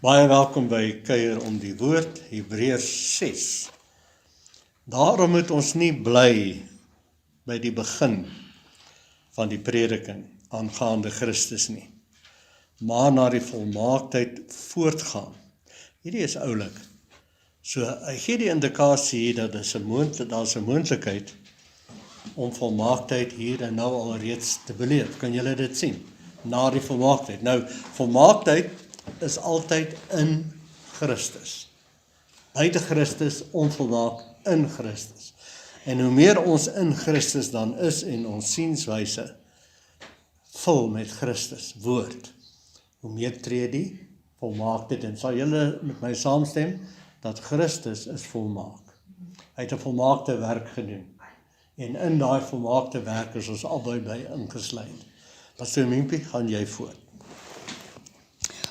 Baie welkom by Kuier om die Woord, Hebreërs 6. Daarom moet ons nie bly by die begin van die prediking aangaande Christus nie, maar na die volmaaktheid voortgaan. Hierdie is oulik. So, hy gee die indikasie hier dat daar 'n moontlikheid om volmaaktheid hier en nou alreeds te beleef. Kan julle dit sien? Na die volmaaktheid. Nou, volmaaktheid is altyd in Christus. Buite Christus, onvolmaak in Christus. En hoe meer ons in Christus dan is en ons sienswyse vul met Christus woord, hoe meer tree die volmaaktheid in. Sal julle met my saamstem dat Christus is volmaak. Hy het 'n volmaakte werk gedoen. En in daai volmaakte werk is ons albei by ingesluit. Pastor Mimpie, gaan jy voort.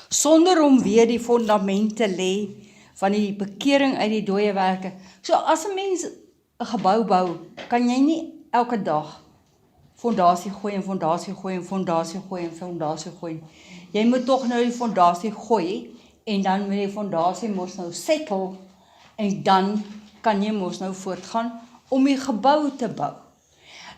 Sonder om weer die fondament te lê van die bekering uit die dooie werke. So as 'n mens 'n gebou bou, kan jy nie elke dag fondasie gooi en fondasie gooi en fondasie gooi en fondasie gooi. Jy moet tog nou die fondasie gooi en dan moet die fondasie mos nou settle en dan kan jy mos nou voortgaan om die gebou te bou.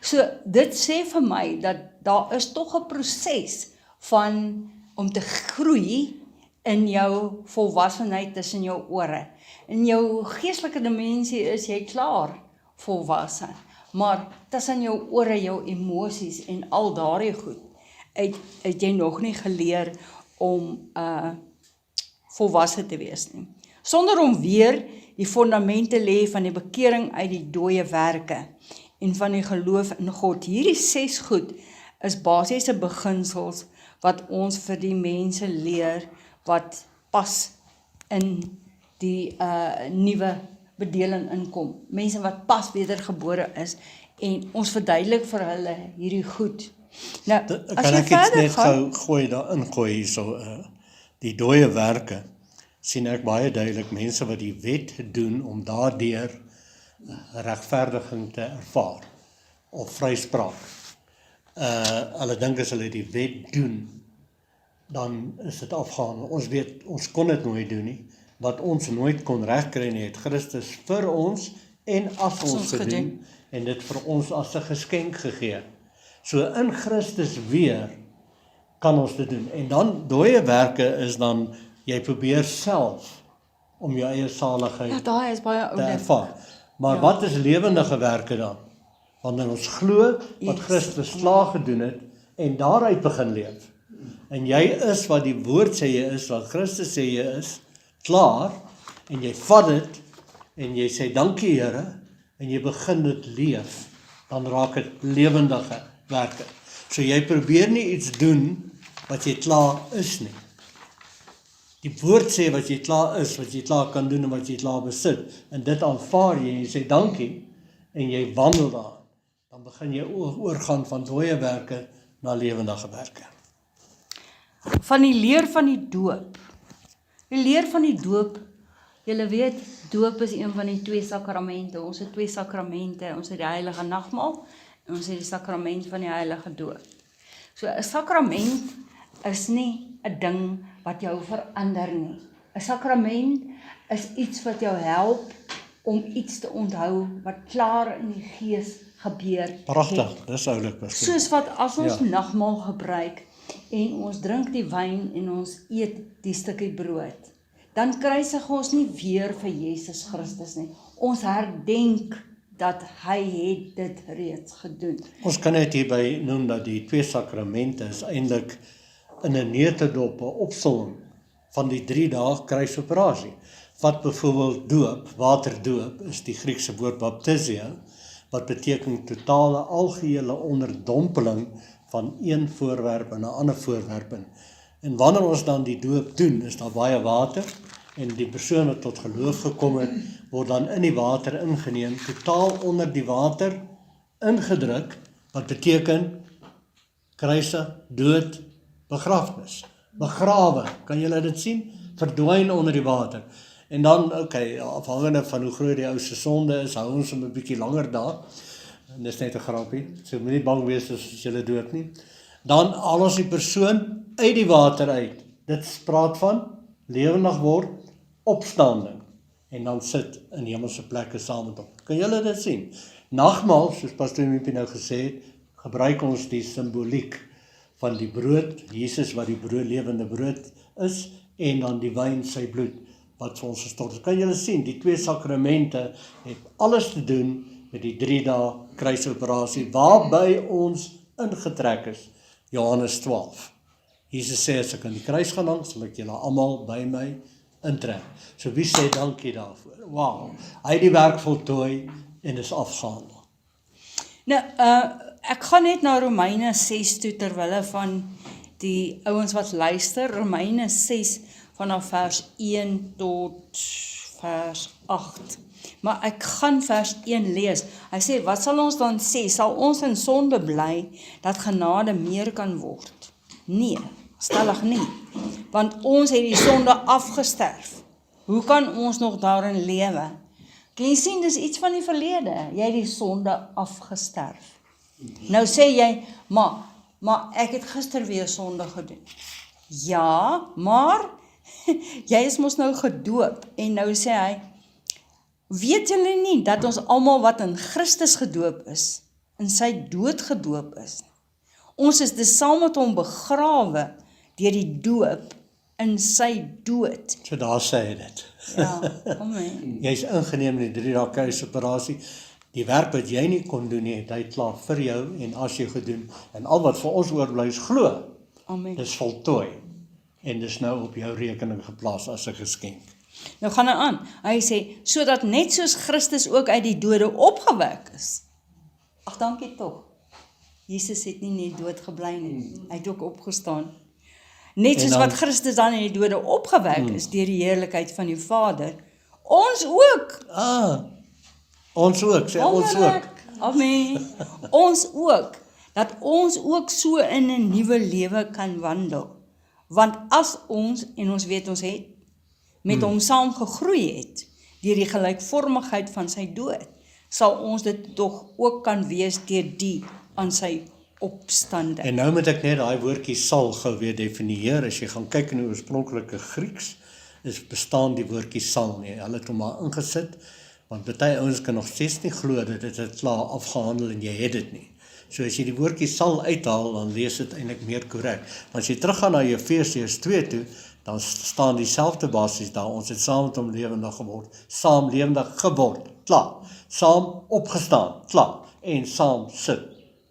So dit sê vir my dat daar is tog 'n proses van om te groei in jou volwassenheid tussen jou ore. In jou geestelike dimensie is jy klaar volwasse, maar tussen jou ore, jou emosies en al daardie goed, het jy nog nie geleer om volwasse te wees nie. Sonder om weer die fondamente lê van die bekering uit die dooie werke en van die geloof in God. Hierdie 6 goed is basiese beginsels wat ons vir die mense leer wat pas in die nuwe bedeling inkom. Mense wat pas wedergebore is en ons verduidelik vir hulle hierdie goed. Nou, as Kan jy ek iets verder net gaan, gou gooi hierso, die dooie werke, sien ek baie duidelik mense wat die wet doen om daardeur regverdiging te ervaar, of vryspraak. Hulle dink as hulle die wet doen, dan is dit afgehandel. Ons weet, ons kon dit nooit doen nie. Wat ons nooit kon regkry nie, het Christus vir ons en as ons gedoen, en dit vir ons as 'n geskenk gegee. So in Christus weer kan ons dit doen. En dan, dooie werke is dan, jy probeer self om jou eie saligheid ja, daai is baie te oulik. ervaar. Maar Ja. wat is lewendige werke dan? Wanneer ons glo wat Christus klaar gedoen het en daaruit begin leef. En jy is wat die woord sê jy is, wat Christus sê jy is, klaar, en jy vat dit en jy sê dankie Here en jy begin dit leef, dan raak dit lewendige werke. So jy probeer nie iets doen wat jy klaar is nie. Die woord sê wat jy klaar is, wat jy klaar kan doen en wat jy klaar besit, en dit aanvaar jy en jy sê dankie en jy wandel daar, dan begin jy oorgaan van dooie werke na lewendige werke. Van die leer van die doop. Die leer van die doop, julle weet, doop is een van die 2 sakramente. Ons het 2 sakramente, ons het die heilige nagmaal en ons het die sakrament van die heilige doop. So 'n sakrament is nie 'n ding wat jou verander nie. 'n Sakrament is iets wat jou help om iets te onthou wat klaar in die gees gebeur. Pragtig, dis oulik. Soos wat as ons Ja. nagmaal gebruik en ons drink die wyn en ons eet die stukkie brood, dan kruisig ons nie weer vir Jesus Christus nie. Ons herdenk dat hy het dit reeds gedoen. Ons kan net hierby noem dat die 2 sakramente is eintlik in 'n neutedop 'n opsomming van die 3 dae kruisoperasie. Wat byvoorbeeld doop, waterdoop, is die Griekse woord baptisia, wat beteken totale algehele onderdompeling van een voorwerp in 'n ander voorwerp in. En wanneer ons dan die doop doen, is daar baie water, en die persoon wat tot geloof gekom het, word dan in die water ingeneem, totaal onder die water ingedruk, wat beteken kruise, dood, begrafnis, begrawe, kan julle dit sien? Verdwyn onder die water. En dan, afhangende van hoe groot die ou se sonde is, hou ons hom 'n bietjie langer daar. En dis net 'n grappie, so moenie bang wees as jy dood nie. Dan haal ons die persoon uit die water uit. Dit praat van lewendig word, opstanding, en dan sit in hemelse plekke saam met hom. Kan julle dit sien? Nagmaal, soos Pastor Miepie nou gesê het, gebruik ons die simboliek van die brood, Jesus wat die brood, lewende brood is, en dan die wyn, sy bloed, wat vir ons gestort is. Kan julle sien, die twee sakramente het alles te doen met die 3 dae kruisoperasie, waarby ons ingetrek is, Johannes 12. Jesus sê, as ek aan die kruis gaan hang, sal ek julle almal by my intrek. So wie sê dankie daarvoor? Wow, hy het die werk voltooi en is afgehandel. Nou, ek gaan net na Romeine 6 toe, terwille van die ouens wat luister, Romeine 6 vanaf vers 1 tot vers 8. Maar ek gaan vers 1 lees. Hy sê, wat sal ons dan sê? Sal ons in sonde bly, dat genade meer kan word? Nee, stellig nie. Want ons het die sonde afgesterf. Hoe kan ons nog daarin lewe? Kan jy sien, dis iets van die verlede. Jy het die sonde afgesterf. Nou sê jy, maar ek het gister weer sonde gedoen. Ja, maar jy is mos nou gedoop. En nou sê hy, weet julle nie dat ons almal wat in Christus gedoop is, in sy dood gedoop is? Ons is dus saam met hom begrawe deur die doop in sy dood. So daar sê hy dit. Ja, amen. Jy is ingeneem in die 3 dae kruisoperasie. Die werk wat jy nie kon doen nie, het hy klaar vir jou en as jy gedoen. En al wat vir ons oorbly is glo. Amen. Dis voltooi. En dis nou op jou rekening geplaas as 'n geskenk. Nou gaan hy aan. Hy sê, sodat net soos Christus ook uit die dode opgewek is. Ag, dankie tog. Jesus het nie net dood gebly nie. Hy het ook opgestaan. Net soos wat Christus dan in die dode opgewek is deur die heerlikheid van die Vader, ons ook. Ons ook, sê ons ook. Amen. Ons ook. Dat ons ook so in 'n nuwe lewe kan wandel. Want as ons, en ons weet ons het, met hom saam gegroei het, deur die gelykvormigheid van sy dood, sal ons dit tog ook kan wees deur die aan sy opstande. En nou moet ek net daai woordjie sal gou weer definieer. As jy gaan kyk in die oorspronklike Grieks, bestaan die woordjie sal nie. Hulle het hom maar ingesit, want baie ouens kan nog steeds nie glo dat dit het klaar afgehandel en jy het dit nie. So as jy die woordjie sal uithaal, dan lees dit eintlik meer korrek. Maar as jy teruggaan na Efesiërs 2 toe, dan staan dieselfde basis daar. Ons het saam met hom lewendig geword, saam lewendig geword, klaar. Saam opgestaan, klaar. En saam sit.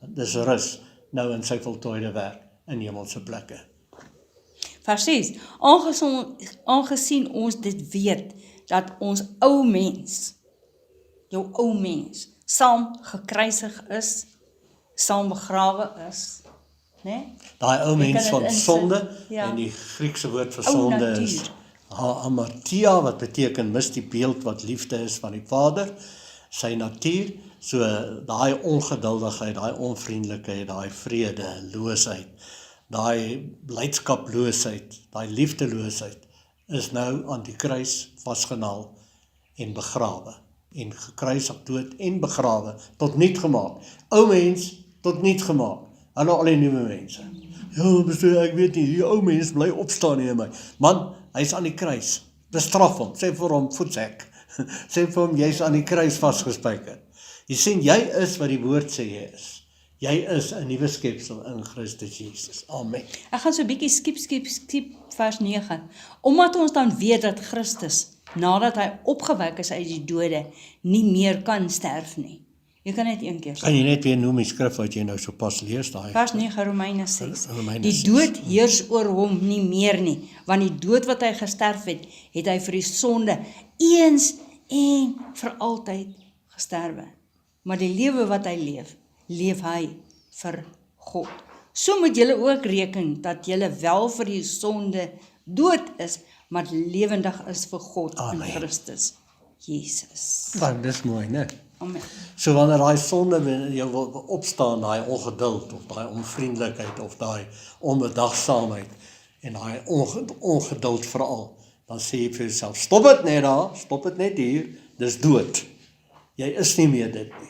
Dis rus nou in sy voltooide werk in hemelse plekke. Vers 6. Aangesien ons dit weet, dat ons ou mens, jou ou mens, saam gekruisig is, saam begrawe is, né? Daai ou mens van sonde, ja. en die Griekse woord vir Ou sonde natuur. is hamartia, wat beteken mis die beeld wat liefde is van die Vader, sy natuur, so daai ongeduldigheid, daai onvriendelikheid, daai vredeloosheid, daai blydskaploosheid, daai liefdeloosheid, is nou aan die kruis vasgenaal en begrawe, en gekruisig, dood en begrawe, tot niet gemaak. Ou mens, tot niet gemaak. Hallo al die nuwe mense. Ja, bestuur, ek weet nie, die ou mens bly opstaan in my. Man, hy is aan die kruis. Bestraf hom, sê vir hom voetsek. Sê vir hom, jy is aan die kruis vasgespijker. Jy sien, jy is wat die woord sê jy is. Jy is 'n nuwe skepsel in Christus Jesus. Amen. Ek gaan so 'n bietjie skiep vers 9. Omdat ons dan weet dat Christus, nadat hy opgewek is uit die dode, nie meer kan sterf nie. Jy kan net een keer sê. Kan jy net weer noem die skrif wat jy nou so pas lees daai? Vers 9, Romeine 6. Romeine Die 6. dood heers oor hom nie meer nie, want die dood wat hy gesterf het, het hy vir die sonde eens en vir altyd gesterwe. Maar die lewe wat hy leef, leef hy vir God. So moet julle ook reken dat julle wel vir die sonde dood is, maar lewendig is vir God Amen. in Christus Jesus. Want dis mooi, né? Amen. So wanneer daai sonde in jou wil opstaan, daai ongeduld of daai onvriendelikheid of daai onbedagsaamheid en daai ongeduld veral, dan sê jy vir jouself, stop dit net daar, stop dit net hier, dis dood. Jy is nie meer dit nie.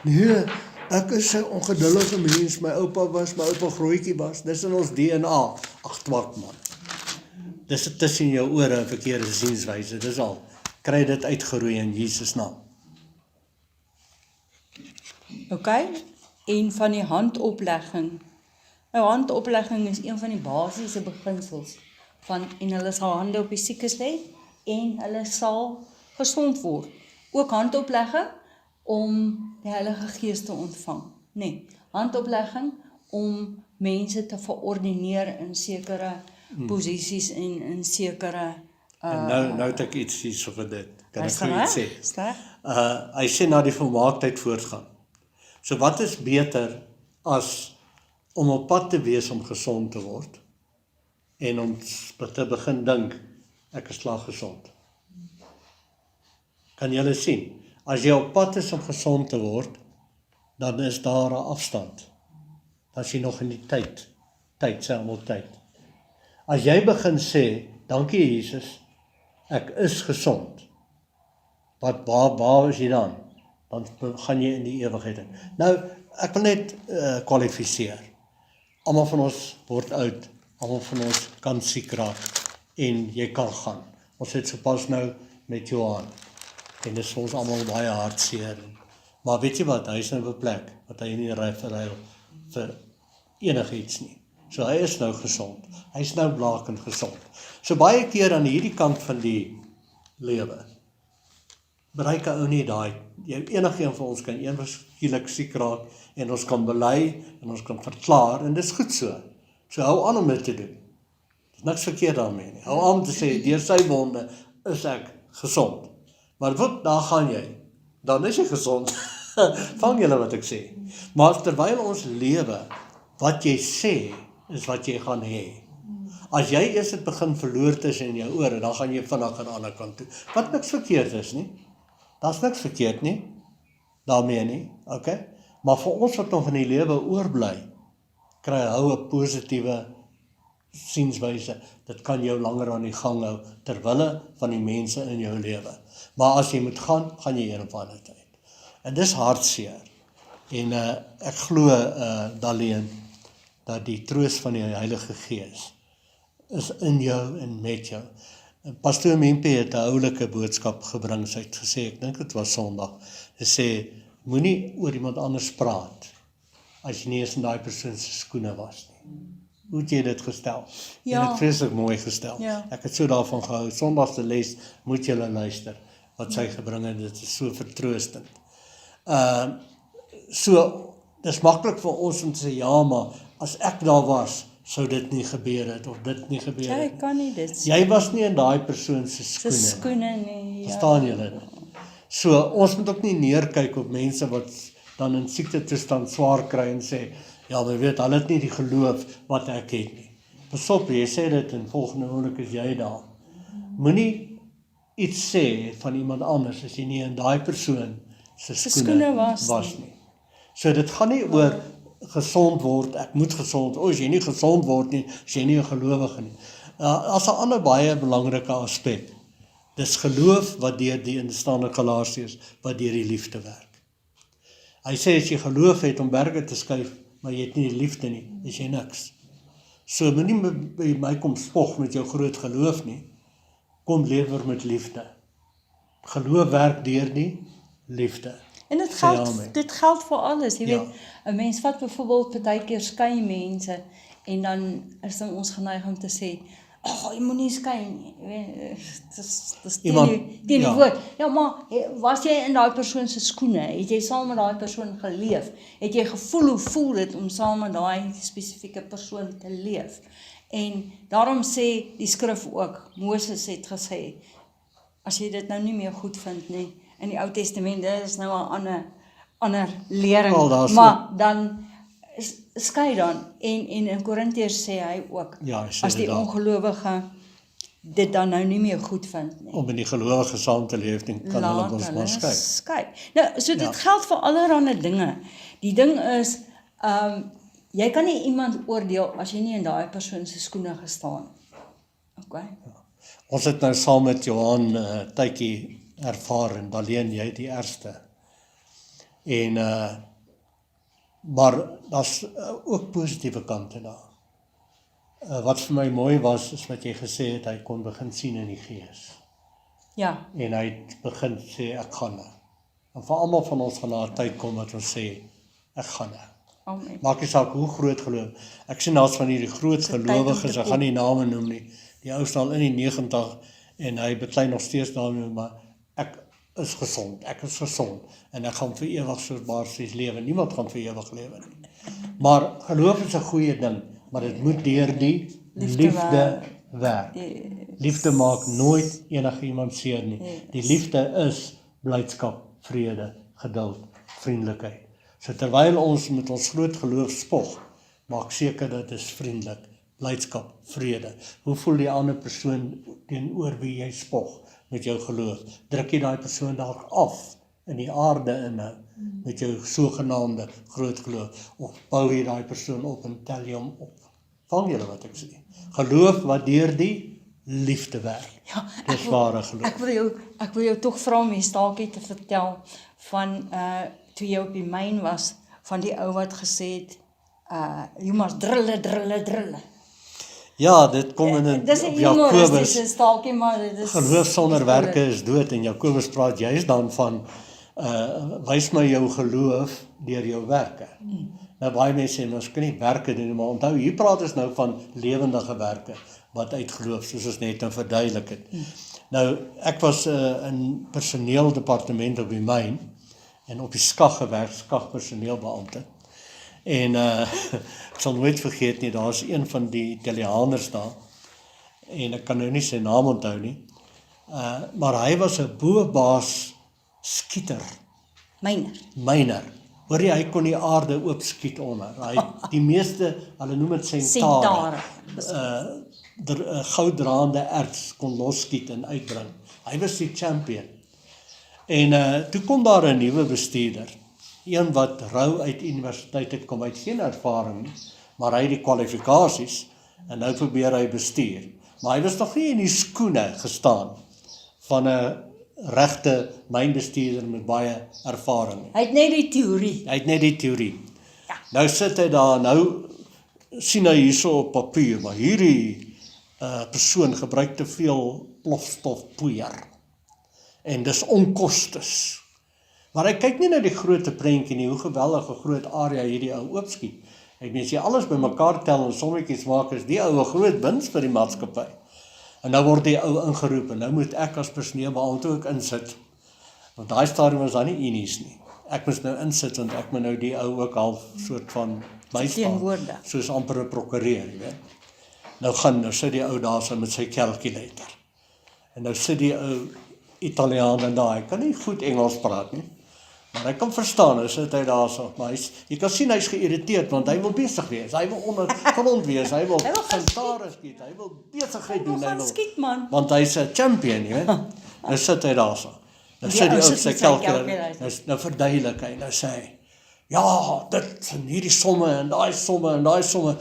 Nee, ek is 'n ongeduldige mens, my oupa grootjie was, dis in ons DNA. Ag twak man. dis tussen jou ore 'n verkeerde sienswyse, dis al. Kry dit uitgeroei in Jesus naam. OK? En van die handoplegging. Nou handoplegging is een van die basiese beginsels en hulle sal hande op die siekes lê en hulle sal gesond word. Ook handoplegging om die Heilige Gees te ontvang. Nee, handoplegging om mense te verordineer in sekere posisies en in sekere En nou het ek iets hierso vir dit. Kan ek is gou reg? iets sê? Is reg? Hy sê na die volmaaktheid voortgaan. So wat is beter as om op pad te wees om gesond te word en om te begin dink ek is klaar gesond? Kan julle sien? As jy op pad is om gesond te word, dan is daar 'n afstand. Dan is jy nog in die tyd sê almal tyd. As jy begin sê, dankie Jesus, ek is gesond. Waar is jy dan? Dan gaan jy in die ewigheid in. Nou, ek wil net kwalifiseer. Almal van ons word oud, almal van ons kan siek raak en jy kan gaan. Ons het sopas nou met Johan en dit is vir ons almal baie hartseer. Maar weet jy wat, hy is nou op 'n plek wat hy nie verruil vir enigiets nie. So hy is nou gesond. Hy is nou blakend gesond. So baie keer aan hierdie kant van die lewe bereik 'n ou nie daai. Enigeen van ons kan eendag skielik siek raak en ons kan bely en ons kan verklaar en dis goed so. So hou aan om dit te doen. Dis niks verkeerd daarmee nie. Hou aan te sê deur sy wonde is ek gesond. Maar wat daar gaan jy? Dan is jy gesond. Vang julle wat ek sê. Maar terwyl ons lewe, wat jy sê is wat jy gaan hê. As jy eers dit begin verloor tussen in jou ore, dan gaan jy vinnig aan die ander kant toe. Wat niks verkeerd is nie. Daar's niks verkeerd nie. Daarmee nie, okay? Maar vir ons wat nog in die lewe oorbly, hou 'n positiewe sienswyse. Dit kan jou langer aan die gang hou terwille van die mense in jou lewe. Maar as jy moet gaan, gaan jy een of ander tyd. En dis hartseer. En ek glo Daleen dat die troos van die Heilige Gees is in jou en met jou. Pastoor Mempe het 'n oulike boodskap gebring. Sy het gesê, ek dink dit was Sondag. Sy sê, moenie oor iemand anders praat as jy nie eens in daai persoon se skoene was nie. Hoe het jy dit gestel? Ja. En dit vreeslik mooi gestel. Ja. Ek het so daarvan gehou. Sondag se les moet julle luister wat sy gebring het. Dit is so vertroostend. So dis maklik vir ons om te sê ja, maar as ek daar was, sou dit nie gebeur het of dit nie gebeur het. Jy kan nie dit sê. Jy was nie in daai persoon se Se skoene. skoene nie. Ja. Verstaan julle dit? So ons moet ook nie neerkyk op mense wat dan in siekte toestand swaar kry en sê, ja, maar weet, hulle het nie die geloof wat ek het nie. Pasop, jy sê dit en volgende oomblik is jy daar. Moenie iets sê van iemand anders as jy nie in daai persoon se skoene was nie. So dit gaan nie oor gesond word, ek moet gesond, as jy nie gesond word nie, as jy nie 'n gelowige nie. As 'n ander baie belangrike aspek, dis geloof wat deur die instaande Galasiërs, wat deur die liefde werk. Hy sê as jy geloof het om berge te skuif, maar jy het nie die liefde nie, is jy niks. So moenie by my kom spog met jou groot geloof nie, kom lewer met liefde. Geloof werk deur die liefde. En dit geld vir alles, jy weet, 'n mens vat byvoorbeeld partykeer skei mense en dan is dan ons geneig om te sê, jy moenie skei nie. Jy weet, dis teen die woord. Ja, maar was jy in daai persoon se skoene? Het jy saam met daai persoon geleef? Het jy gevoel hoe voel dit om saam met daai spesifieke persoon te leef? En daarom sê die skrif ook, Moses het gesê, as jy dit nou nie meer goed vind nie, in die Ou Testament, dit is nou 'n ander lering, maar dan skei dan, en in Korintiërs sê hy ook, as die ongelowige dit dan nou nie meer goed vind nie. Om in die gelowige saam te leef, kan hulle ons maar skei. Nou, so dit geld vir allerlei dinge. Die ding is, jy kan nie iemand oordeel as jy nie in daai persoon se skoene gestaan het. Okay? Ons het nou saam met Johan tydjie ervaar en Daleen, jy die eerste. En maar daar's ook positiewe kante daar. Wat vir my mooi was, is wat jy gesê het, hy kon begin sien in die gees. Ja, En hy het begin sê, ek gaan nou. En vir almal van ons gaan daar 'n tyd kom wat ons sê, ek gaan nou. amen. Maak nie saak hoe groot geloof. Ek sien daar's van hierdie groot Dis 'n tyd om gelowiges, te ek gaan nie name noem nie. Die ou staan in die 90 en hy beklei nog steeds daarmee, maar ek is gesond, en ek gaan vir ewig soos basies lewe. Niemand gaan vir ewig lewe nie. Maar geloof is 'n goeie ding, maar dit moet deur die liefde werk. Liefde maak nooit enige iemand seer nie. Die liefde is blydskap, vrede, geduld, vriendelikheid. So terwyl ons met ons groot geloof spog, maak seker dat dit is vriendelik, blydskap, vrede. Hoe voel die ander persoon teenoor wie jy spog met jou geloof? Druk jy daai persoon daar af in die aarde inhou met jou sogenaamde groot geloof, of bou jy daai persoon op en tel jy hom op? Vang julle wat ek sê? Geloof wat deur die liefde werk. Ja, Dis ware geloof. ek wil jou tog vra om 'n staaltjie te vertel van toe jy op die myn was, van die ou wat gesê het, you must drille. Ja, dit kom in Dis 'n op Jakobus. humoristiese staaltjie, maar dit is Geloof sonder werke is dood, en Jakobus praat juist dan van wys my jou geloof deur jou werke. Nou baie mense sê ons kan nie werke doen nie, maar onthou hier praat ons nou van lewendige werke wat uit geloof, soos ons net verduidelik het. Nou ek was in personeeldepartement op die myn en op die skag gewerk, skagpersoneelbeampte. En ek sal nooit vergeet nie, daar's een van die Italianers daar, en ek kan nou nie sy naam onthou nie, maar hy was 'n boebaas skieter, myner. Hoor jy, hy kon die aarde oopskiet onder. Hy die meeste, hulle noem dit sentare, gouddraande erts kon losskiet en uitbring. Hy was die champion. En toe kom daar 'n nuwe bestuurder, een wat rou uit universiteit het kom, uit geen ervaring nie, maar hy het die kwalifikasies, en nou probeer hy bestuur. Maar hy was nog nie in die skoene gestaan van 'n regte mynbestuurder met baie ervaring nie. Hy het net die teorie. Ja. Nou sit hy daar, nou sien hy hierso op papier, maar hierdie persoon gebruik te veel plofstofpoeier. En dis onkostes. Maar hy kyk nie na die groot prentjie nie, hoe geweldige groot area hierdie ou oopskiet. Ek mens jy alles bymekaar tel en sommetjies maak, is die ou 'n groot wins vir die maatskappy. En nou word die ou ingeroep, en nou moet ek as personeelbeampte ook insit. Want daai stadium was daar nie unies nie. Ek moes nou insit, want ek moet nou die ou ook half soort van bystaan, soos amper 'n prokureur, jy weet. Nou sit die ou daar so met sy calculator. En nou sit die ou Italiaan daar, hy kan nie goed Engels praat nie, maar hy kan verstaan, nou sit hy daar so, maar jy kan sien hy's geïrriteerd, want hy wil besig wees, hy wil ondergrond wees, hy wil sentare skiet, hy wil besigheid doen, want hy's 'n champion, jy weet. Nou sit hy daar so, nou sit die ou sy calculator, nou verduidelik hy, nou sê hy, ja, dit, en hierdie somme, en daai somme,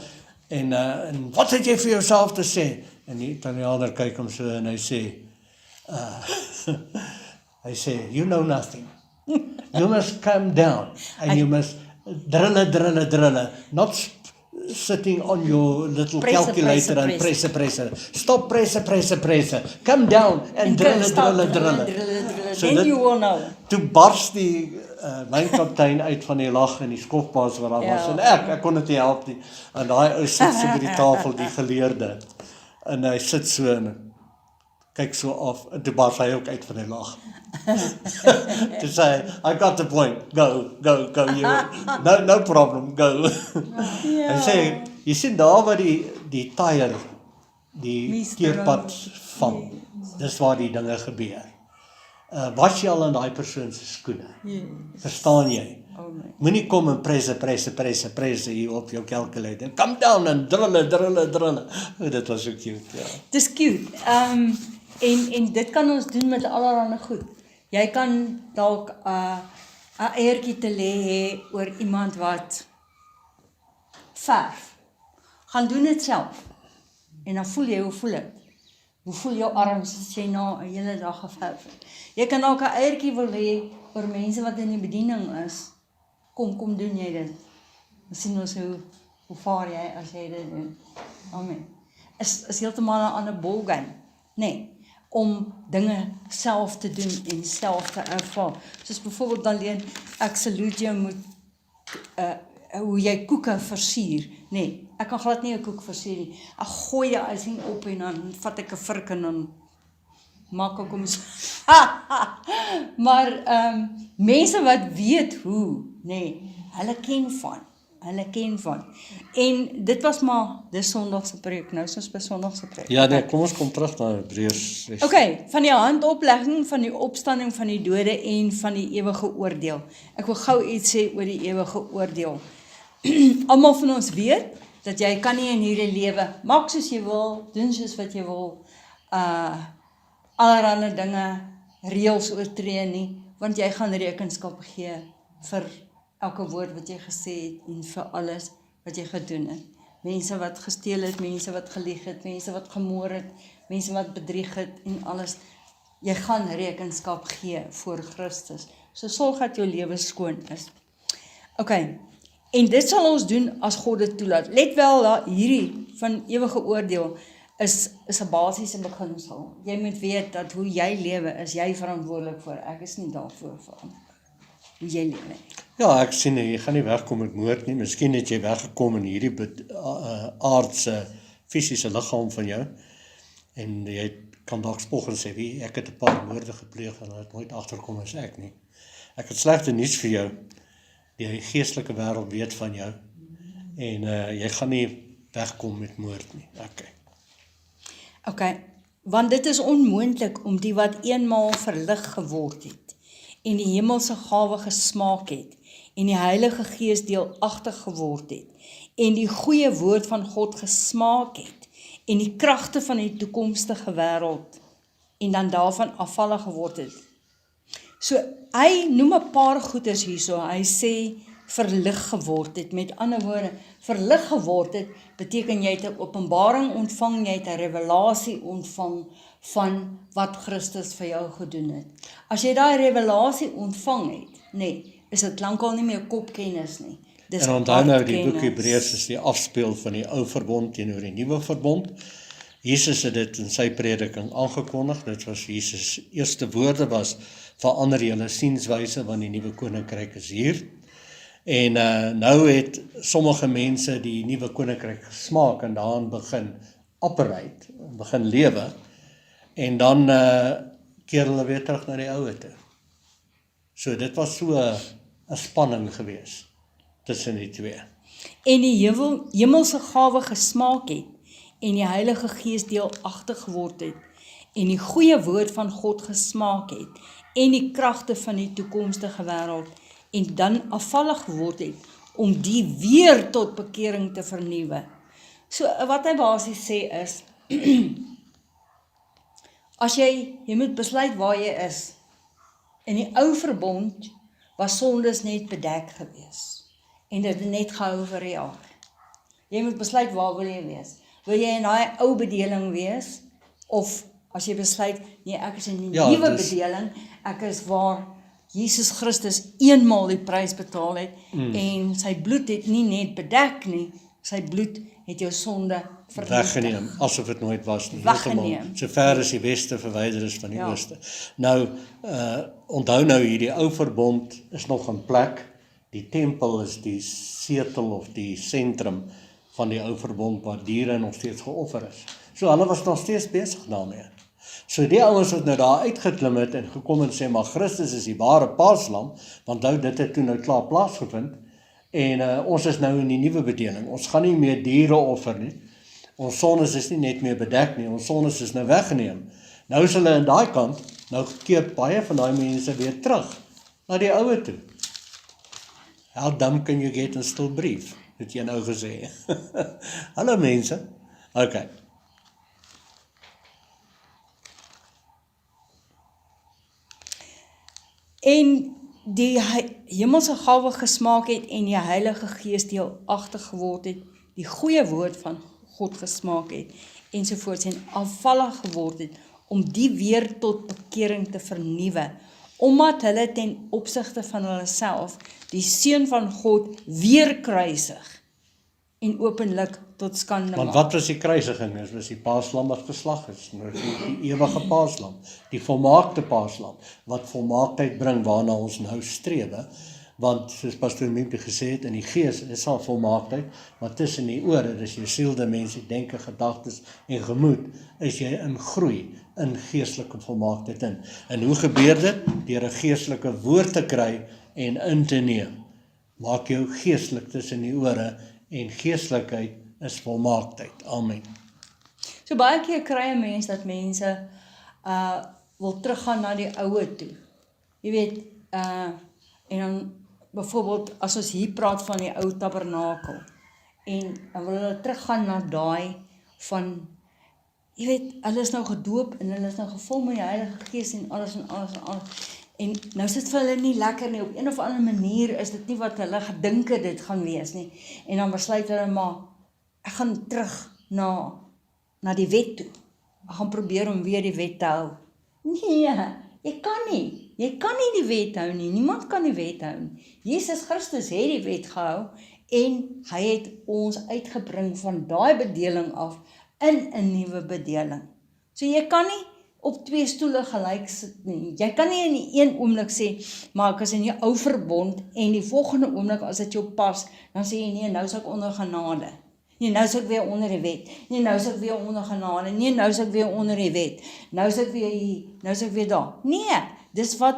en wat het jy vir jouself te sê? En die Italiaaner kyk hom so, en hy sê, you know nothing. You must calm down, and you must drille, not sitting on your little calculator and press. Stop press. Come down and drille. So then you will know. Toe bars die mynkaptein uit van die lag en die skofbaas wat daar was, en ek kon dit nie help nie, en daai ou sit so by die tafel, die geleerde, en hy sit so en kyk so af, en toe bars hy ook uit van die lag. To say, I got the point, go, you, no problem, go. Hy sê, jy sien daar waar die tyre, die keerpad vang, dis waar die dinge gebeur. Was jy al in daai persoon se skoene? Verstaan jy? Moenie kom en presse hier op jou calculator. Come down and drille. Dit was so cute, ja. Dis cute. En dit kan ons doen met allerlei goed. Jy kan dalk 'n eiertjie te lê hê oor iemand wat verf. Gaan doen dit self. En dan voel jy, hoe voel dit? Hoe voel jou arms as jy na 'n hele dag geverf het? Jy kan dalk 'n eiertjie wil hê oor mense wat in die bediening is. Kom doen jy dit. Dan sien ons hoe vaar jy as jy dit doen. Amen. Is heeltemal 'n ander ballgame, nee, om dinge self te doen en self te ervaar. Soos byvoorbeeld alleen, ek salute jou moet hoe jy koeke versier. Nee, ek kan glad nie 'n koek versier nie. Ek gooi die icing op en dan vat ek 'n vurk en dan maak ek hom so. Maar mense wat weet hoe, nee, hulle ken van. En dit was maar dis Sondag se preek, nou is ons by Sondag se preek. Ja, nee, kom ons kom terug na Hebreërs 6. Okay, van die handoplegging, van die opstanding van die dode en van die ewige oordeel. Ek wil gou iets sê oor die ewige oordeel. Almal van ons weet, dat jy kan nie in hierdie lewe, maak soos jy wil, doen soos wat jy wil, allerhande dinge, reëls oortree nie, want jy gaan rekenskap gee vir elke woord wat jy gesê het en vir alles wat jy gedoen het. Mense wat gesteel het, mense wat gelieg het, mense wat gemoor het, mense wat bedrieg het en alles. Jy gaan rekenskap gee voor Christus. So sorg dat jou lewe skoon is. Okay. En dit sal ons doen as God dit toelaat. Let wel, hierdie van ewige oordeel is 'n basiese beginsel. Jy moet weet dat hoe jy lewe is jy verantwoordelik vir. Ek is nie daarvoor verantwoordelik. Hoe jy lewe. Ja, ek sien jy gaan nie wegkom met moord nie. Miskien het jy weggekom in hierdie aardse fisiese liggaam van jou en jy kan dalk spog en sê, wie, ek het 'n paar moorde gepleeg en het nooit agterkom as ek nie. Ek het slegte nuus vir jou. Die geestelike wêreld weet van jou en jy gaan nie wegkom met moord nie. Okay, want dit is onmoontlik om die wat eenmaal verlig geword het en die hemelse gawe gesmaak het en die Heilige Gees deelagtig geword het en die goeie woord van God gesmaak het en die kragte van die toekomstige wêreld en dan daarvan afvallig geword het. So, hy noem 'n paar goeders hierso, hy sê verlig geword het, met ander woorde, verlig geword het, beteken jy het 'n openbaring ontvang, jy het 'n revelasie ontvang van wat Christus vir jou gedoen het. As jy daai revelasie ontvang het, nee, is dit lankal nie meer kopkennis nie. Dis en onthou nou, die boek Hebreërs is die afspeel van die ou verbond teenoor die nuwe verbond. Jesus het dit in sy prediking aangekondig, dit was Jesus' eerste woorde was, verander julle sienswyse want die nuwe koninkryk is hier. En nou het sommige mense die nuwe koninkryk gesmaak en daarin begin operate, begin lewe, en dan keer hulle weer terug na die ouwe toe. So dit was so 'n spanning gewees tussen die twee. En die hemelse gawe gesmaak het, en die Heilige Gees deelagtig geword het, en die goeie woord van God gesmaak het, en die kragte van die toekomstige wêreld, en dan afvallig geword het, om die weer tot bekering te vernuwe. So wat hy basies sê is, as jy moet besluit waar jy is, in die ou verbond was sondes net bedek gewees, en dit het net gehou vir 'n jaar. Jy moet besluit waar wil jy wees. Wil jy in daai ou bedeling wees, of as jy besluit, nee, ek is in die nuwe bedeling, ek is waar Jesus Christus eenmaal die prys betaal het, en sy bloed het nie net bedek nie, sy bloed het jou sonde weggeneem, asof dit nooit was nie. Weggeneem. So ver as die weste verwyder is van die ooste. Nou, onthou nou hierdie ou verbond is nog in plek, die tempel is die setel of die sentrum van die ou verbond waar diere nog steeds geoffer is. So hulle was nog steeds besig daarmee. So die ouens wat nou daar uitgeklim het en gekom en sê, maar Christus is die ware paaslam, want nou dit het toe nou klaar plaasgevind, en ons is nou in die nuwe bedeling, ons gaan nie meer diere offer nie, ons sondes is nie net meer bedek nie, ons sondes is nou weggeneem. Nou is hulle in daai kant, nou keer baie van daai mense weer terug, na die ouwe toe. How dumb can you get and still breathe, het jy nou gesê. Hallo mense, okay. En die hemelse gawe gesmaak het en die Heilige Gees deelagtig geword het, die goeie woord van God gesmaak het, ensovoorts, en afvallig geword het, om die weer tot bekering te vernuwe, omdat hulle ten opsigte van hulle self die Seun van God weer kruisig en openlik tot skande Want maak. wat was die kruisiging? Dit was die paaslam wat geslag is. Nou die ewige paaslam, die volmaakte paaslam, wat volmaaktheid bring waarna ons nou strewe. Want soos Pastoor Mimpie gesê het, in die gees is al volmaaktheid, maar tussen die ore, dis jou siel, dimensie, denke, gedagtes en gemoed, is jy in groei, in geestelike volmaaktheid in. En hoe gebeur dit? Deur 'n geestelike woord te kry en in te neem. Maak jou geestelik tussen die ore, en geestelikheid is volmaaktheid. Amen. So baie keer kry 'n mens dat mense wil teruggaan na die oue toe. Jy weet, en dan byvoorbeeld as ons hier praat van die ou tabernakel en dan wil hulle teruggaan na daai van, jy weet, hulle is nou gedoop en hulle is nou gevul met die Heilige Gees en alles en alles en alles. En nou sit vir hulle nie lekker nie, op een of ander manier is dit nie wat hulle gedink het dit gaan wees nie. En dan besluit hulle maar, ek gaan terug na die wet toe. Ek gaan probeer om weer die wet te hou. Nee, jy kan nie. Jy kan nie die wet hou nie. Niemand kan die wet hou nie. Jesus Christus het die wet gehou en hy het ons uitgebring van daai bedeling af in 'n nuwe bedeling. So jy kan nie op twee stoele gelyk sit nie. Jy kan nie in die een oomblik sê, maar ek is in die ou verbond en die volgende oomblik as dit jou pas, dan sê jy nee, nou is ek onder genade. Nee, nou is ek weer onder die wet. Nee, nou is ek weer onder genade. Nee, nou is ek weer onder die wet. Nou is ek weer hier, nou is ek weer daar. Nee, dis wat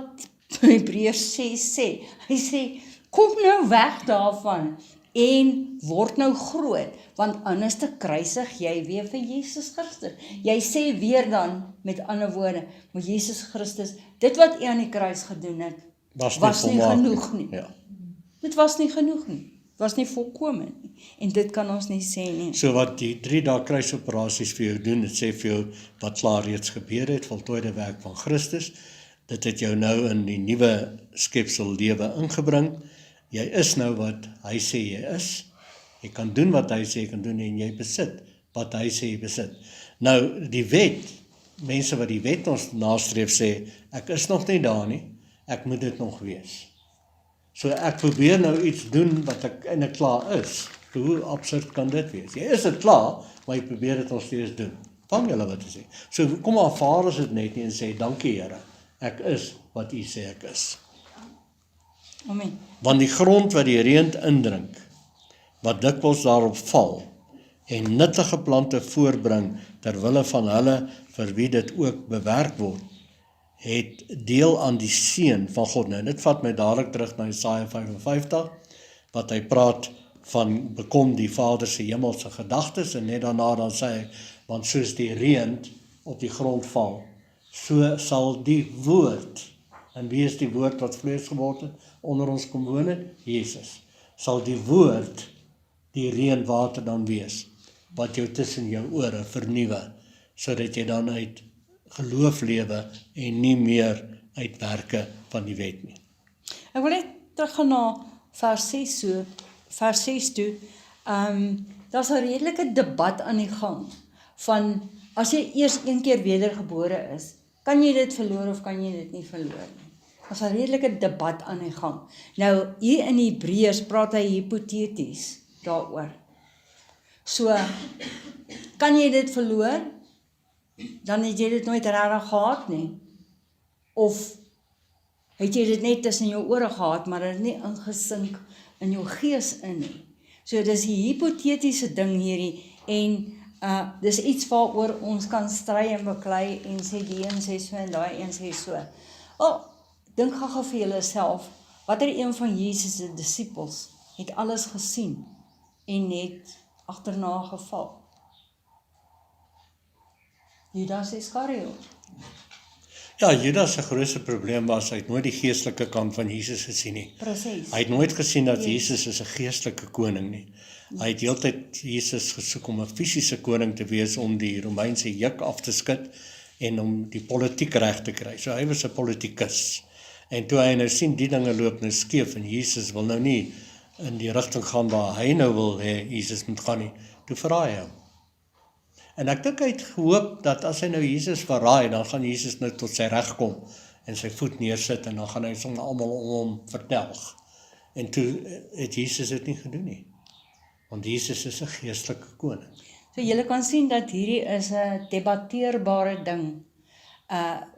Hebreërs 6 sê. Hy sê, kom nou weg daarvan en word nou groot, want anders te kruisig jy weer vir Jesus Christus. Jy sê weer dan, met ander woorde, maar Jesus Christus, dit wat hy aan die kruis gedoen het, was nie genoeg nie. Ja. Dit was nie genoeg nie. Was nie volkome nie. En dit kan ons nie sê nie. So wat die 3 dae kruisoperasies vir jou doen, dit sê vir jou wat klaar reeds gebeur het, voltooide werk van Christus. Dit het jou nou in die nuwe skepsel lewe ingebring. Jy is nou wat hy sê jy is. Jy kan doen wat hy sê jy kan doen en jy besit wat hy sê jy besit. Nou die wet, mense wat die wet ons nastreef sê, ek is nog nie daar nie, ek moet dit nog wees. So ek probeer nou iets doen wat ek eintlik klaar is. Hoe absurd kan dit wees? Jy is dit klaar, maar jy probeer dit nog steeds doen. Vang julle wat ek sê. So kom aanvaar ons dit net nie en sê dankie Here, ek is wat u sê ek is. Amen. Want die grond wat die reën indrink, wat dikwels daarop val en nuttige plante voorbring terwille van hulle vir wie dit ook bewerk word, het deel aan die seën van God. Nou dit vat my dadelik terug na Jesaja 55 wat hy praat van bekom die Vader se hemelse gedagtes en net daarna dan sê hy, want soos die reën op die grond val, so sal die woord, en wie is die woord wat vlees geword het, onder ons kom woon het? Jesus. Sal die woord die reënwater dan wees, wat jou tussen jou ore vernuwe, sodat jy dan uit geloof lewe en nie meer uit werke van die wet nie. Ek wil net teruggaan na vers 6 toe. Daar's 'n redelike debat aan die gang van as jy eers een keer wedergebore is, kan jy dit verloor of kan jy dit nie verloor nie. Daar's 'n redelike debat aan die gang. Nou hier in Hebreërs praat hy hipoteties daaroor. So kan jy dit verloor? Dan het jy dit nooit regtig gehad nie. Of het jy dit net tussen jou ore gehad, maar dit het nie ingesink in jou gees in nie. So dis die hipotetiese ding hierdie en dis iets waaroor ons kan stry en beklei en sê die een sê so en daai een sê so. Dink gou vir julleself, watter een van Jesus se disippels het alles gesien en net agterna geval? Judas Iskariot. Ja, Judas se grootste probleem was, hy het nooit die geestelike kant van Jesus gesien nie. Presies. Hy het nooit gesien dat Jesus is 'n geestelike koning nie. Hy het heeltyd Jesus gesoek om 'n fisiese koning te wees, om die Romeinse juk af te skud en om die politiek reg te kry. So hy was 'n politikus. En toe hy nou sien die dinge loop nou skeef en Jesus wil nou nie in die rigting gaan waar hy nou wil hê Jesus moet gaan nie, toe verraai hy hom. En ek dink hy het gehoop dat as hy nou Jesus verraai, dan gaan Jesus nou tot sy reg kom en sy voet neersit en dan gaan hy sommer almal om hom vertelg. En toe het Jesus dit nie gedoen nie. Want Jesus is 'n geestelike koning. So julle kan sien dat hierdie is 'n debatteerbare ding.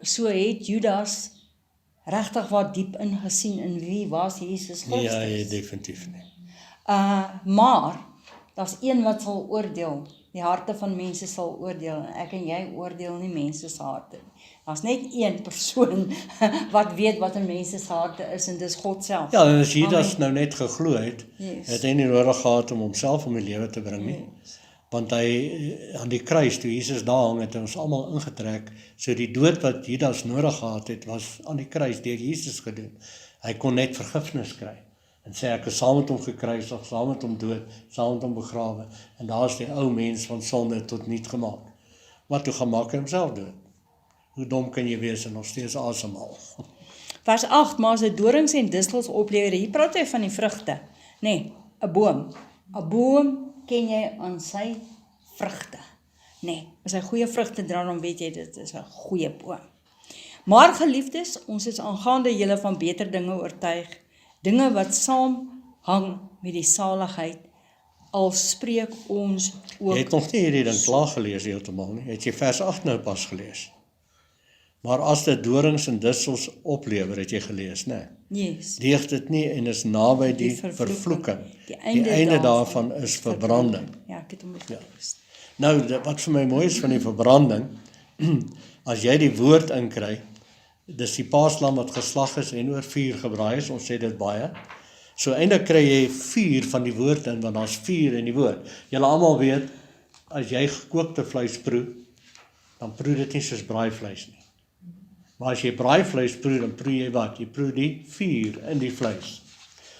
So het Judas regtig wat diep ingesien in wie was Jesus Christus. Ja, definitief nie. Maar daar's een wat sal oordeel. Die harte van mense sal oordeel en ek en jy oordeel nie mense se harte nie. Daar's net een persoon wat weet wat in mense se harte is en dis God self. Ja, en as Judas nou net geglo het, Yes. het hy nie nodig gehad om homself om die lewe te bring nie. Want hy aan die kruis, toe Jesus daar hang, het hy ons almal ingetrek. So die dood wat Judas nodig gehad het, was aan die kruis deur Jesus gedoen. Hy kon net vergifnis kry. En sê ek is saam met hom gekruisig, saam met hom dood, saam met hom begrawe. En daar is die ou mens van sonde tot niet gemaak. Maar toe gemaak hy homself dood. Hoe dom kan jy wees en nog steeds asemhaal? Vers 8, maar as dit dorings en distels oplewer, hier praat hy van die vrugte. Nee, 'n boom. 'n Boom ken jy aan sy vrugte. Nee, as hy goeie vrugte dra, dan weet jy dit is 'n goeie boom. Maar geliefdes, ons is aangaande julle van beter dinge oortuig, dinge wat saamhang met die saligheid, al spreek ons ook. Jy het nog nie hierdie ding klaar gelees heeltemal nie. Het jy vers 8 nou pas gelees? Maar as dit dorings en distels oplewer, het jy gelees, né? Yes. Deeg dit nie en is naby die vervloeking. Die Die einde daarvan is verbranding. Ja, ek het hom gelees. Nou, wat vir my mooi is van die verbranding, as jy die woord inkry, dis die paaslam wat geslag is en oor vuur gebraai is, ons sê dit baie. So eintlik kry jy vuur van die woord in, want daar's vuur in die woord. Julle almal weet, as jy gekookte vleis proe, dan proe dit nie soos braaivleis nie. Maar as jy braaivleis proe, dan proe jy wat? Jy proe die vuur in die vleis.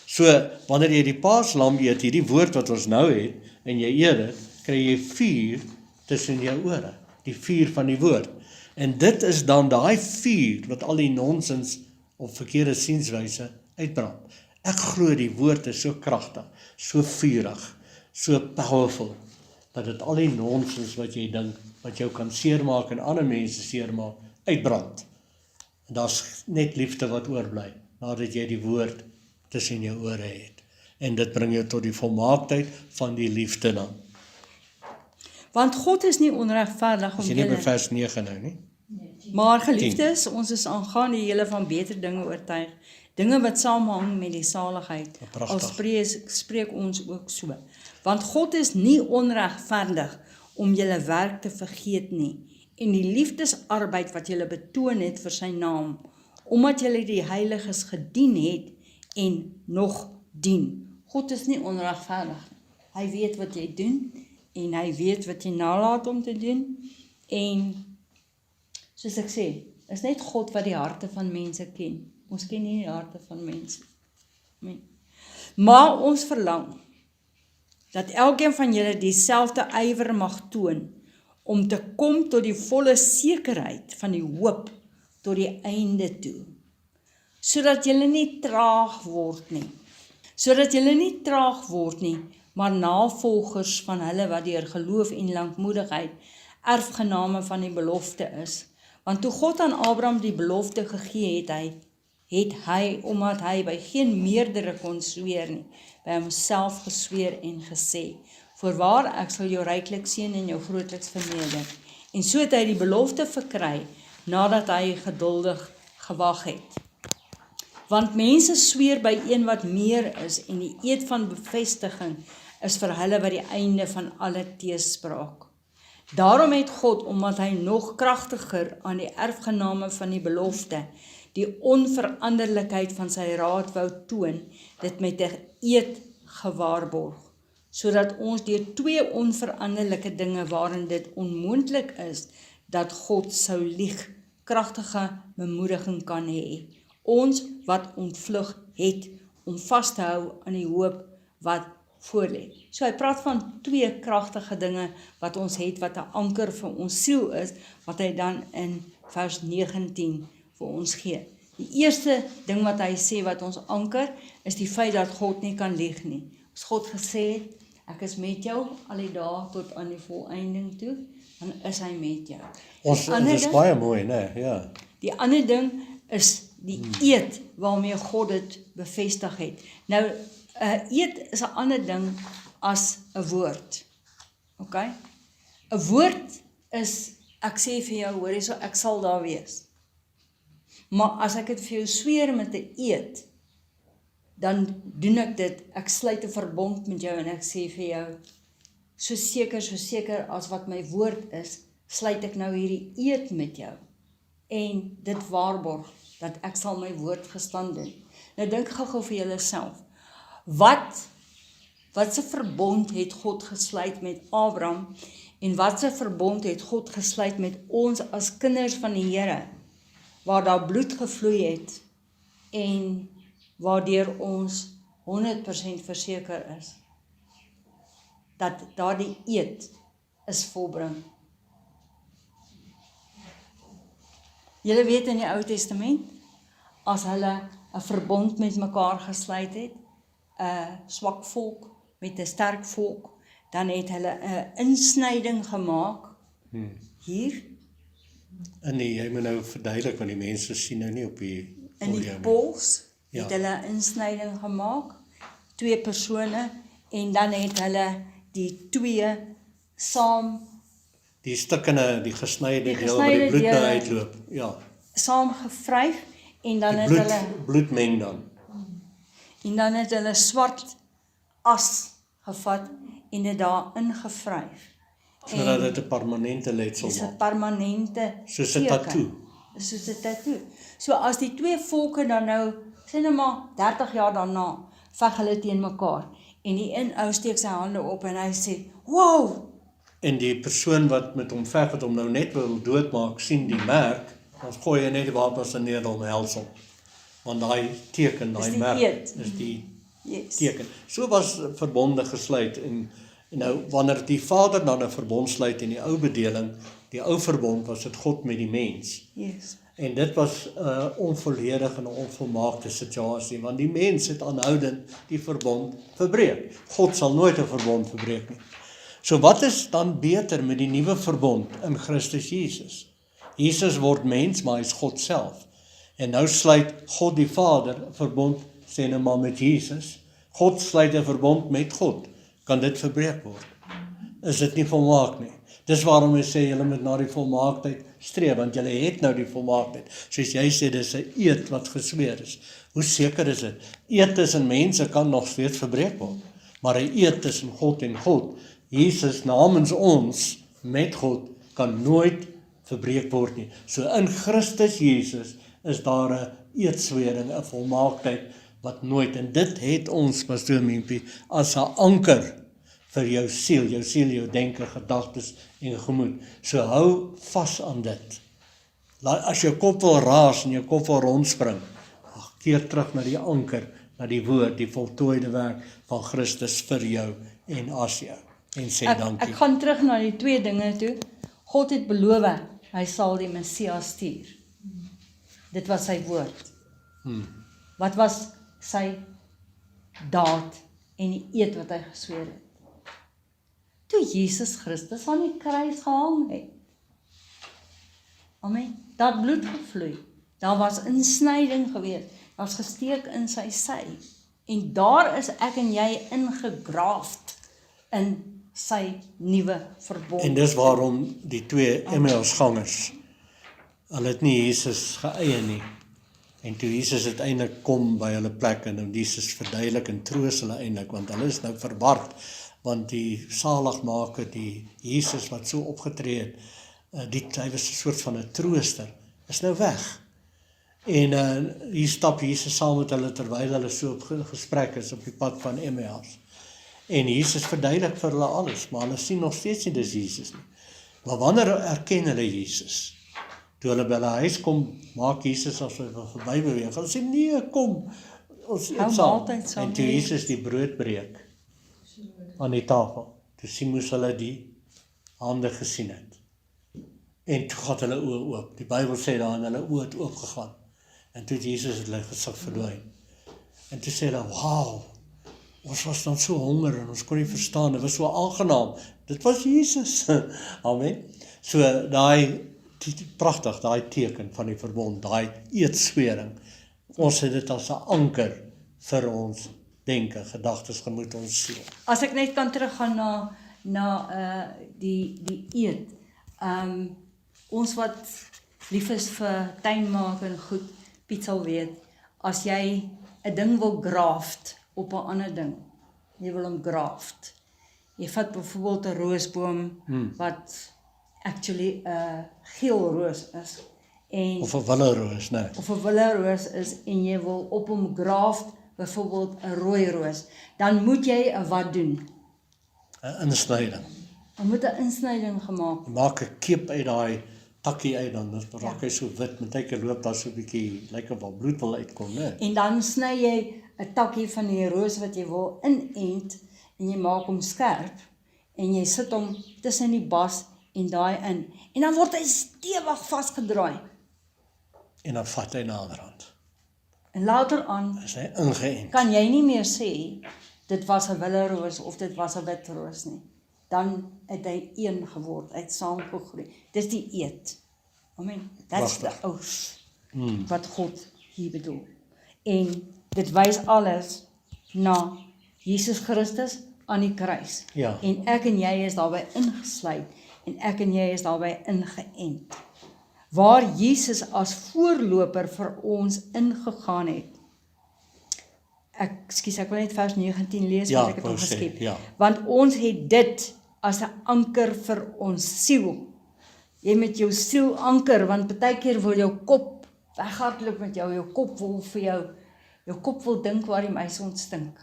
So, wanneer jy die paaslam eet, hierdie woord wat ons nou het, en jy eet dit, kry jy vuur tussen jou ore, die vuur van die woord. En dit is dan daai vuur wat al die nonsens of verkeerde sienswyse uitbrand. Ek glo die woord is so kragtig, so vurig, so powerful, dat dit al die nonsens wat jy dink, wat jou kan seermaak en ander mense seermaak, uitbrand. En daar's net liefde wat oorbly, nadat jy die woord tussen jou ore het. En dit bring jou tot die volmaaktheid van die liefde dan. Want God is nie onregverdig om Is jy nie by julle, vers 9 nou nie? maar geliefdes, ons is aangaande julle van beter dinge oortuig, dinge wat saamhang met die saligheid, Pragtig. al spreek ons ook so. Want God is nie onregverdig om julle werk te vergeet nie, en die liefdesarbeid wat julle betoon het vir sy naam, omdat julle die heiliges gedien het en nog dien. God is nie onregverdig. Hy weet wat jy doen en hy weet wat jy nalat om te doen. En soos ek sê, is net God wat die harte van mense ken. Ons ken nie die harte van mense. Maar ons verlang dat elkeen van julle dieselfde ywer mag toon om te kom tot die volle sekerheid van die hoop tot die einde toe, sodat julle nie traag word nie. Sodat julle nie traag word nie, maar navolgers van hulle wat deur geloof en lankmoedigheid erfgename van die belofte is. Want toe God aan Abraham die belofte gegee het hy, omdat hy by geen meerdere kon sweer nie, by homself gesweer en gesê, voorwaar ek sal jou ryklik seën en jou grootliks verneder. En so het hy die belofte verkry, nadat hy geduldig gewag het. Want mense sweer by een wat meer is, en die eed van bevestiging is vir hulle wat die einde van alle teespraak. Daarom het God, omdat hy nog kragtiger aan die erfgename van die belofte, die onveranderlikheid van sy raad wou toon, dit met 'n eed gewaarborg, sodat ons deur twee onveranderlike dinge waarin dit onmoontlik is, dat God sou lieg, kragtige bemoediging kan hê. Ons wat ontvlug het, om vas te hou aan die hoop wat voorlê. So hy praat van twee kragtige dinge wat ons het, wat 'n anker vir ons siel is, wat hy dan in vers 19 vir ons gee. Die eerste ding wat hy sê wat ons anker, is die feit dat God nie kan lieg nie. As God gesê het, ek is met jou al die dae tot aan die volëinding toe, dan is hy met jou. Dit is baie mooi, né? Ja. Die ander ding is die eed waarmee God dit bevestig het. Nou, eed is 'n ander ding as 'n woord. OK? 'n Woord is, ek sê vir jou, hoor hierso, ek sal daar wees. Maar as ek dit vir jou sweer met 'n eed, dan doen ek dit, ek sluit 'n verbond met jou en ek sê vir jou, so seker as wat my woord is, sluit ek nou hierdie eed met jou. En dit waarborg, dat ek sal my woord gestand doen. Nou dink gou vir julleself, wat se verbond het God gesluit met Abraham, en wat se verbond het God gesluit met ons as kinders van die Here, waar daar bloed gevloei het, en waardeur ons 100% verseker is, dat daardie eed is volbring. Julle weet in die Ou Testament, as hulle 'n verbond met mekaar gesluit het, 'n swak volk met 'n sterk volk, dan het hulle 'n insnyding gemaak, hier, Jy moet nou verduidelik, want die mense sien nou nie op die in die pols, Ja. het hulle 'n insnyding gemaak, 2 persone, en dan het hulle die 2 saam Die stukkende, die gesnyde Die deel waar die gesnyde bloed nou dele. uitloop. Ja, gevryf, en dan die het hulle bloed meng dan. swart as gevat, en dit daar ingevryf. Sodat dit 'n permanente letsel Dis 'n maak. permanente Soos 'n teken. tattoo. Soos 'n tattoo. So as die 2 volke dan nou, sê nou maar 30 jaar daarna, veg hulle teen mekaar, en die een ou steek sy hande op en hy sê, wow, En die persoon wat met hom veg, wat hom nou net wil doodmaak, sien die merk, dan gooi hy net die wapens in neer om hels hom. Want daai teken, daai die merk, eed. is die yes. teken. So was verbonde gesluit, en nou, wanneer die Vader dan 'n verbond sluit in die ou bedeling, die ou verbond, was dit God met die mens. Yes. En dit was 'n onvolledige en 'n onvolmaakte situasie, want die mens het aanhoudend die verbond verbreek. God sal nooit 'n verbond verbreek nie. So wat is dan beter met die nuwe verbond in Christus Jesus? Jesus word mens, maar hy is God self. En nou sluit God die Vader 'n verbond, sê nou maar met Jesus. God sluit 'n verbond met God. Kan dit verbreek word? Is dit nie volmaak nie? Dis waarom hy sê, julle moet na die volmaaktheid streef, want julle het nou die volmaaktheid. Soos jy sê, dis 'n eed wat gesweer is. Hoe seker is dit? Eed tussen mense kan nog steeds verbreek word, maar 'n eed tussen God en God, Jesus namens ons, met God, kan nooit verbreek word nie. So in Christus Jesus is daar 'n eedswering, 'n volmaaktheid wat nooit, en dit het ons, Pastoor Mimpie, as 'n anker vir jou siel, jou denke, gedagtes en gemoed. So hou vas aan dit. As jou kop wil raas en jou kop wil rondspring, keer terug na die anker, na die woord, die voltooide werk van Christus vir jou en as jou. En sê dankie. Ek gaan terug na die 2 dinge toe. God het beloof, hy sal die Messias stuur. Dit was sy woord. Wat was sy daad en die eed wat hy gesweer het? Toe Jesus Christus aan die kruis gehang het. Amen. Daar het bloed gevloei. Daar was insnyding gewees. Daar was gesteek in sy sy. En daar is ek en jy ingegraafd in sy nuwe verbond. En dis waarom die 2 Emmausgangers, hulle het nie Jesus geëie nie. En toe Jesus uiteindelik kom by hulle plek, en Jesus verduidelik en troos hulle eintlik, want hulle is nou verward, want die saligmaker, die Jesus wat so opgetree het, hy was 'n soort van 'n trooster, is nou weg. En hier stap Jesus saam met hulle terwyl hulle so op gesprek is op die pad van Emmaus. En Jesus verduidelik vir hulle alles, maar hulle sien nog steeds nie dis Jesus nie. Maar wanneer erken hulle Jesus? Toe hulle by hulle huis kom, maak Jesus as hy wil verby beweeg. Hulle sê, nee, kom, ons eet saam. En toe Jesus die brood breek aan die tafel, toe moes hulle die hande gesien het. En toe gaat hulle oë oop. Die Bybel sê daar, en hulle oë het oopgegaan. En toe het Jesus hulle gesig verdwyn. En toe sê hulle, wauw, ons was dan so honger en ons kon nie verstaan, dit was so aangenaam. Dit was Jesus. Amen. So pragtig, daai teken van die verbond, daai eedswering. Ons het dit as 'n anker vir ons denke, gedagtes, gemoed, ons siel. As ek net kan teruggaan na die eet. Ons wat lief is vir tuin maak en goed, Piet sal weet, as jy 'n ding wil graft op 'n ander ding, jy wil hom graft. Jy vat byvoorbeeld 'n roosboom wat actually 'n geel roos is en Of 'n willeroos, né? of 'n willeroos is en jy wil op hom graft byvoorbeeld 'n rooi roos, dan moet jy wat doen? 'n insnyding. Dan moet 'n insnyding gemaak Maak 'n keep uit daai takkie uit, dan raak hy so wit, met tyd loop daar so 'n bietjie, lyk of al bloed wil uitkom, né? en dan sny jy 'n takkie van die roos wat jy wil inent en jy maak hom skerp en jy sit hom tussen die bas en daai in en dan word hy stewig vasgedraai En dan vat hy naderhand. en later aan Is hy ingeënt. kan jy nie meer sê dit was 'n willeroos of dit was 'n wit roos nie. Dan het hy een geword, uit saamgegroei. Dis die eet. Amen. That's the oath wat God hier bedoel. En dit wys alles na Jesus Christus aan die kruis. Ja. En ek en jy is daarbey ingesluit en ek en jy is daarbey ingeënt. Waar Jesus as voorloper vir ons ingegaan het. Ek wil net vers 19 lees Ja, wat ek het wou al sê, geskep. ja. Want ons het dit as 'n anker vir ons siel. Jy met jou siel anker, want baie keer wil jou kop weghardloop met jou kop wil vir jou kop wil dink waar die muis ontstink.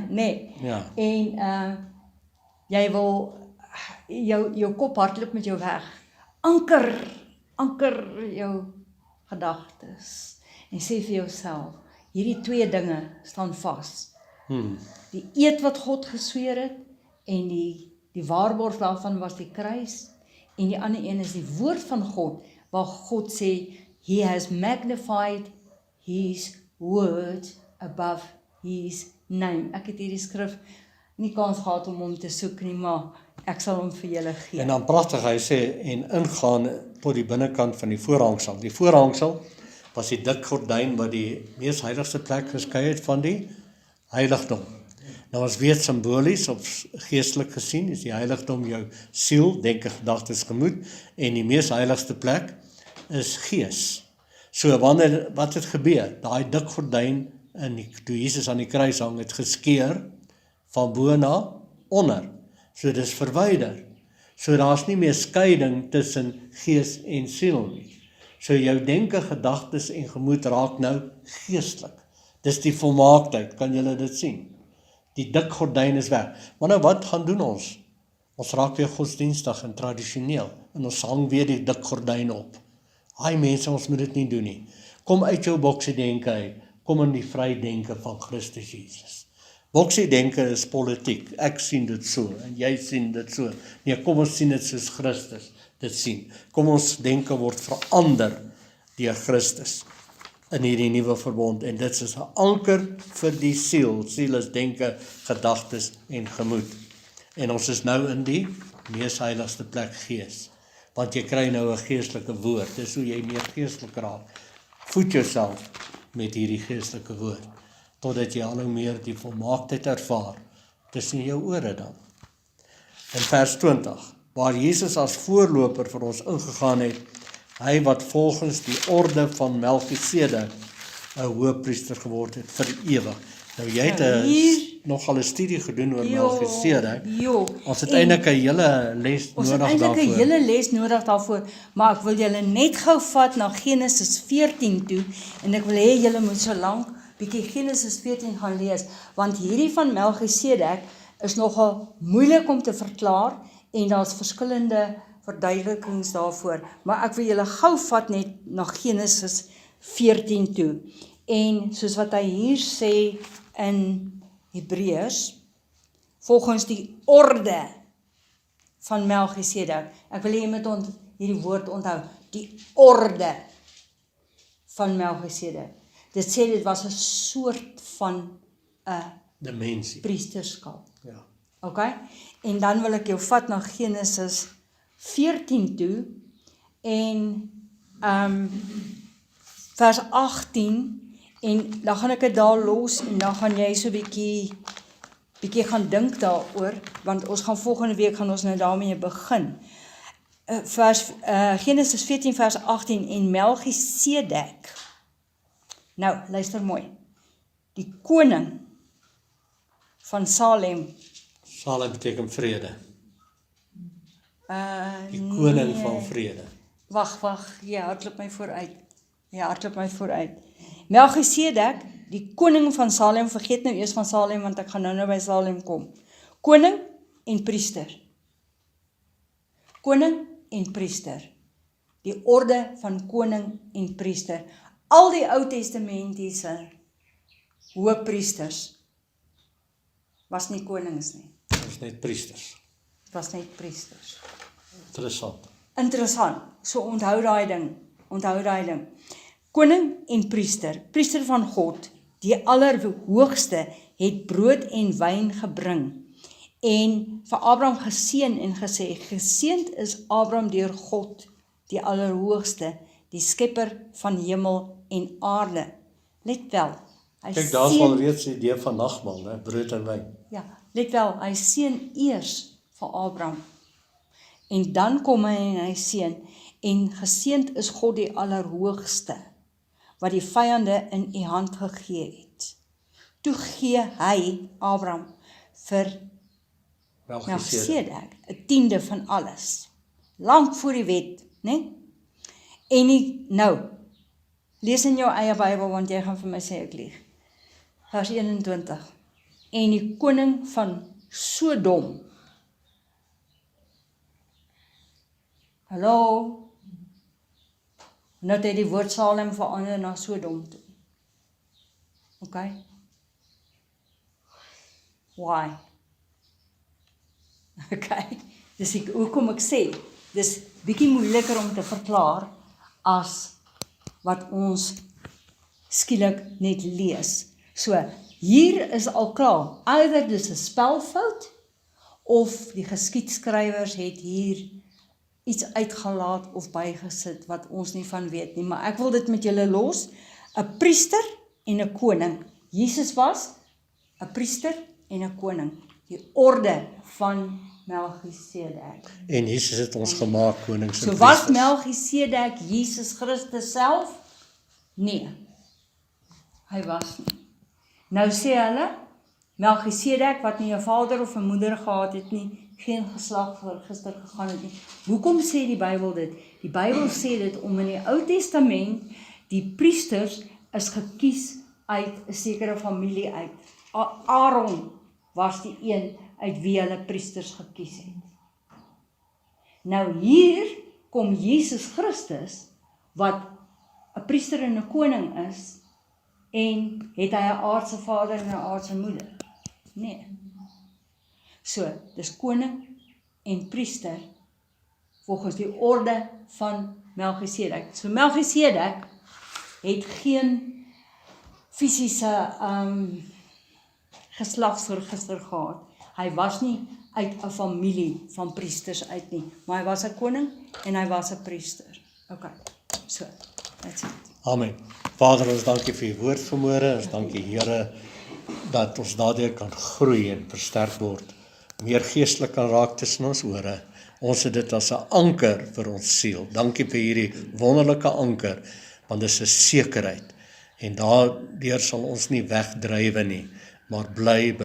Nee. Ja. En jy wil jou kop hardloop met jou weg. Anker jou gedagtes en sê vir jouself, hierdie twee dinge staan vas. Die eed wat God gesweer het en die waarborg daarvan was die kruis en die ander een is die woord van God waar God sê he has magnified his word above his name. Ek het hierdie skrif nie kans gehad om hom te soek nie, maar ek sal hom vir julle gee. En dan pragtig, hy sê, en ingaan tot die binnekant van die voorhangsel. Die voorhangsel was die dik gordyn wat die mees heiligste plek geskei het van die heiligdom. Nou ons weet simbolies of geestelik gesien is die heiligdom jou siel, denke, gedagtes, gemoed en die mees heiligste plek is gees. So wat het gebeur? Daai dik gordyn toe Jesus aan die kruis hang het geskeur van bo na onder. So dis verwyder. So daar's nie meer skeiding tussen gees en siel nie. So jou denke, gedagtes en gemoed raak nou geestelik. Dis die volmaaktheid, kan julle dit sien? Die dik gordyn is weg. Maar nou wat gaan doen ons? Ons raak weer godsdienstig en tradisioneel en ons hang weer die dik gordyn op. Haai mense, ons moet dit nie doen nie. Kom uit jou boksie denke uit. Kom in die vrydenke van Christus Jesus. Boksie denke is politiek. Ek sien dit so en jy sien dit so. Nee, kom ons sien dit soos Christus dit sien. Kom ons denke word verander deur Christus in hierdie nuwe verbond en dit is 'n anker vir die siel. Siel is denke, gedagtes en gemoed. En ons is nou in die mees heiligste plek gees. Want jy kry nou 'n geestelike woord. Dis hoe jy meer geestelik raak. Voed jouself met hierdie geestelike woord totdat jy al hoe meer die volmaaktheid ervaar tussen jou ore dan. In vers 20, waar Jesus as voorloper vir ons ingegaan het, hy wat volgens die orde van Melchisedek 'n hoëpriester geword het vir ewig. Nou jy het nogal 'n studie gedoen oor Melchisedek. Ons het eintlik 'n hele les Ons het nodig eintlik 'n daarvoor. hele les nodig daarvoor, maar ek wil julle net gou vat na Genesis 14 toe en ek wil hê julle moet so lank bietjie Genesis 14 gaan lees, want hierdie van Melchisedek is nogal moeilik om te verklaar en daar's verskillende verduidelikings daarvoor, maar ek wil julle gou vat net na Genesis 14 toe. En soos wat hy hier sê in Hebreërs, volgens die orde van Melchisedek. Ek wil hê jy moet hierdie woord onthou, die orde van Melchisedek. Dit sê dit was 'n soort van 'n Dimensie. priesterskap. Ja. Okay? En dan wil ek jou vat na Genesis 14 toe en vers 18 En dan gaan ek dit daar los en dan gaan jy so bietjie gaan dink daaroor, want ons gaan volgende week gaan ons nou daarmee begin. Genesis 14 vers 18 en Melchisedek. Nou, luister mooi. Die koning van Salem. Salem beteken vrede. Die koning van vrede. Wag, jy hardloop my vooruit. Melchisedek, die koning van Salem, vergeet nou eers van Salem, want ek gaan nou by Salem kom. Koning en priester. Koning en priester. Die orde van koning en priester. Al die Ou Testamentiese hoëpriesters was nie konings nie. Dit was net priesters. Dit was net priesters. Interessant. So onthou daai ding. Koning en priester van God, die Allerhoogste, het brood en wyn gebring en vir Abraham geseën en gesê, geseënd is Abraham deur God, die Allerhoogste, die skepper van hemel en aarde. Let wel, Kyk, daar is al reeds die idee van nagmaal, né? Brood en wyn. Ja, let wel, hy seën eers vir Abraham. En dan kom hy en hy seën, en geseënd is God die Allerhoogste, wat die vyande in u hand gegee het. Toe gee hy, Abraham, vir Melchisedek 'n tiende van alles. Lank voor die wet, né? En nou, lees in jou eie Bybel, want jy gaan vir my sê ek lieg. Vers 21. En die koning van Sodom. Hallo? Nou het hy die woord Salem verander na Sodom toe. Okay? Why? Okay, hoekom ek sê, dis bietjie moeiliker om te verklaar as wat ons skielik net lees. So, hier is al klaar, either dis 'n spelfout, of die geskiedskrywers het hier iets uitgelaat of bygesit wat ons nie van weet nie, maar ek wil dit met julle los. 'n priester en 'n koning. Jesus was 'n priester en 'n koning. Die orde van Melchisedek. En Jesus het ons gemaak konings en So was priesters. Melchisedek Jesus Christus self? Nee, hy was nie. Nou sê hulle, Melchisedek wat nie 'n vader of 'n moeder gehad het nie, geen geslagregister gegaan het nie. Hoekom sê die Bybel dit? Die Bybel sê dit om in die Ou Testament, die priesters is gekies uit 'n sekere familie uit. Aaron was die een uit wie hulle priesters gekies het. Nou hier kom Jesus Christus, wat 'n priester en 'n koning is, en het hy 'n aardse vader en 'n aardse moeder? Nee. So, dis koning en priester, volgens die orde van Melchisedek. So Melchisedek het geen fisiese geslagsregister gehad. Hy was nie uit 'n familie van priesters uit nie, maar hy was 'n koning en hy was 'n priester. Okay, so, that's it. Amen. Vader, ons dankie vir u woord vanmôre. Ons dankie Here dat ons daardeur kan groei en versterk word. Meer geestelik kan raak tussen ons ore. Ons het dit as 'n anker vir ons siel. Dankie vir hierdie wonderlike anker, want dit is 'n sekerheid. En daardeur sal ons nie wegdrywe nie, maar bly